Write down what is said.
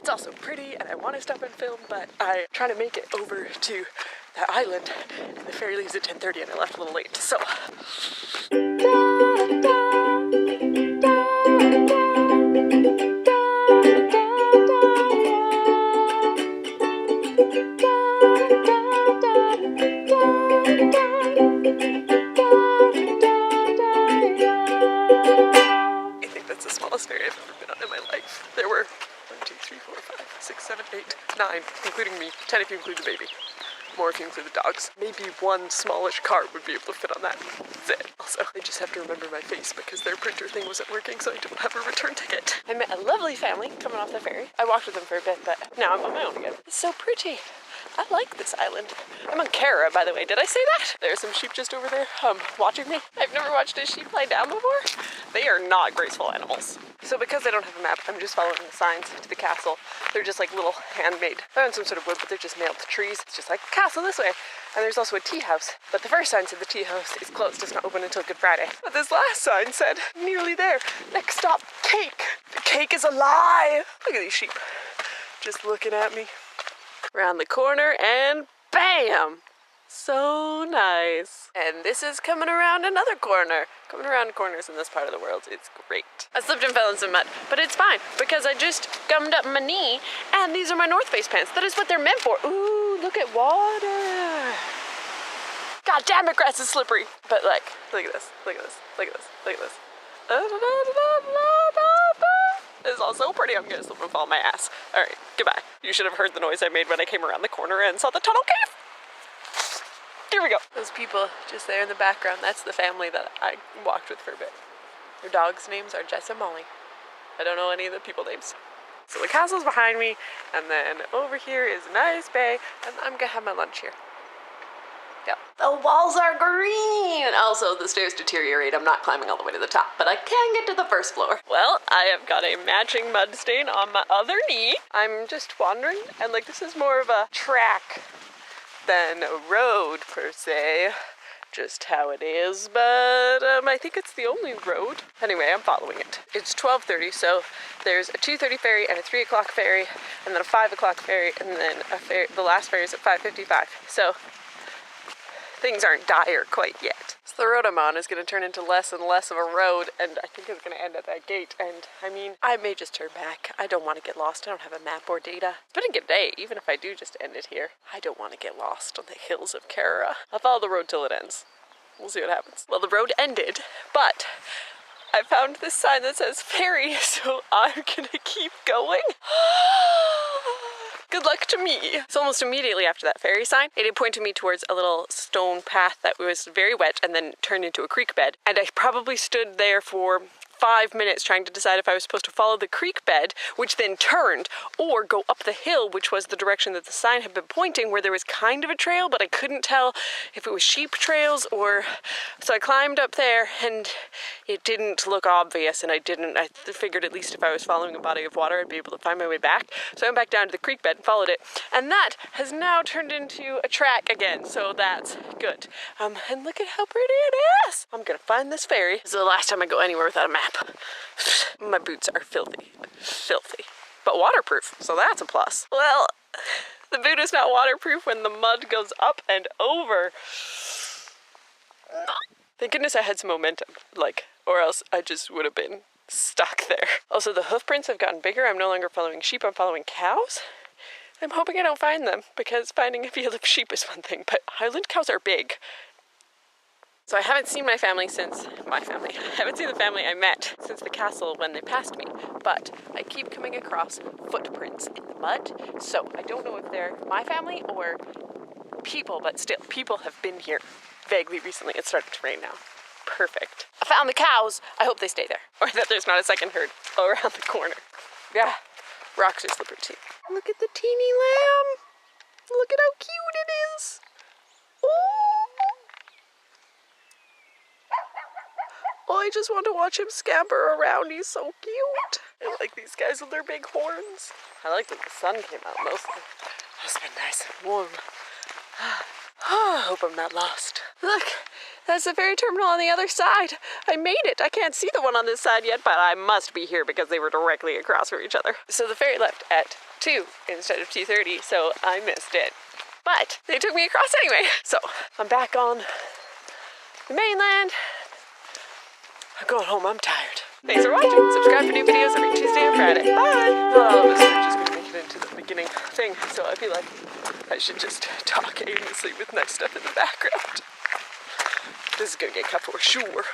It's also pretty and I want to stop and film, but I'm trying to make it over to that island and the ferry leaves at 10:30 and I left a little late, so. I think that's the smallest ferry I've ever been on in my life. There were 1, 2, 3, 4, 5, 6, 7, 8, 9, including me, 10 if you include the baby. More if you include the dogs. Maybe one smallish car would be able to fit on that. That's it. Also, I just have to remember my face because their printer thing wasn't working, so I don't have a return ticket. I met a lovely family coming off the ferry. I walked with them for a bit, but now I'm on my own again. It's so pretty. I like this island. I'm on Kerrera, by the way. Did I say that? There's some sheep just over there, watching me. I've never watched a sheep lie down before. They are not graceful animals. So because I don't have a map, I'm just following the signs to the castle. They're just like little handmade. I found some sort of wood, but they're just nailed to trees. It's just like castle this way. And there's also a tea house. But the first sign said the tea house is closed. It's not open until Good Friday. But this last sign said, nearly there. Next stop, cake. The cake is alive. Look at these sheep. Just looking at me. Around the corner and bam! So nice. And this is coming around another corner. Coming around corners in this part of the world, it's great. I slipped and fell in some mud, but it's fine because I just gummed up my knee and these are my North Face pants. That is what they're meant for. Ooh, look at water. God damn it, grass is slippery. But like, look at this, look at this, look at this, look at this. It's all so pretty, I'm gonna slip and fall on my ass. Alright, goodbye. You should have heard the noise I made when I came around the corner and saw the tunnel cave. Here we go. Those people just there in the background, that's the family that I walked with for a bit. Their dogs' names are Jess and Molly. I don't know any of the people names. So the castle's behind me, and then over here is a nice bay, and I'm gonna have my lunch here. Yep. The walls are green! Also, the stairs deteriorate. I'm not climbing all the way to the top, but I can get to the first floor. Well, I have got a matching mud stain on my other knee. I'm just wandering, and like this is more of a track than a road per se. Just how it is, but I think it's the only road. Anyway, I'm following it. It's 12:30, so there's a 2:30 ferry and a 3 o'clock ferry, and then a 5 o'clock ferry, and then a ferry, the last ferry is at 5:55. So things aren't dire quite yet. So the road I'm on is going to turn into less and less of a road, and I think it's going to end at that gate. And I mean, I may just turn back. I don't want to get lost. I don't have a map or data. It's been a good day, even if I do just end it here. I don't want to get lost on the hills of Kerrera. I'll follow the road till it ends. We'll see what happens. Well, the road ended, but I found this sign that says ferry, so I'm gonna keep going. Good luck to me. So almost immediately after that ferry sign, it had pointed me towards a little stone path that was very wet and then turned into a creek bed. And I probably stood there for 5 minutes trying to decide if I was supposed to follow the creek bed, which then turned, or go up the hill, which was the direction that the sign had been pointing, where there was kind of a trail, but I couldn't tell if it was sheep trails or... So I climbed up there, and it didn't look obvious, and I figured at least if I was following a body of water, I'd be able to find my way back. So I went back down to the creek bed and followed it, and that has now turned into a track again, so that's good. And look at how pretty it is! I'm gonna find this ferry. This is the last time I go anywhere without a map. My boots are filthy, but waterproof, so that's a plus. Well, the boot is not waterproof when the mud goes up and over. Thank goodness I had some momentum, or else I just would have been stuck there. Also, the hoof prints have gotten bigger. I'm no longer following sheep, I'm following cows. I'm hoping I don't find them, because finding a field of sheep is one thing, but Highland cows are big. So I haven't seen I haven't seen the family I met since the castle when they passed me, but I keep coming across footprints in the mud, so I don't know if they're my family or people, but still, people have been here vaguely recently. It's starting to rain now. Perfect. I found the cows. I hope they stay there, or that there's not a second herd around the corner. Yeah, rocks are slippery too. Look at the teeny lamb. Look at how cute it is. Oh! Oh, I just want to watch him scamper around. He's so cute. I like these guys with their big horns. I like that the sun came out mostly. It's been nice and warm. I hope I'm not lost. Look, that's the ferry terminal on the other side. I made it. I can't see the one on this side yet, but I must be here because they were directly across from each other. So the ferry left at 2 instead of 2:30, so I missed it. But they took me across anyway. So I'm back on the mainland. I'm going home, I'm tired. Thanks for watching. Subscribe for new videos every Tuesday and Friday. Bye! Not all of this is just going to make it into the beginning thing, so I feel like I should just talk aimlessly with nice stuff in the background. This is going to get cut for sure.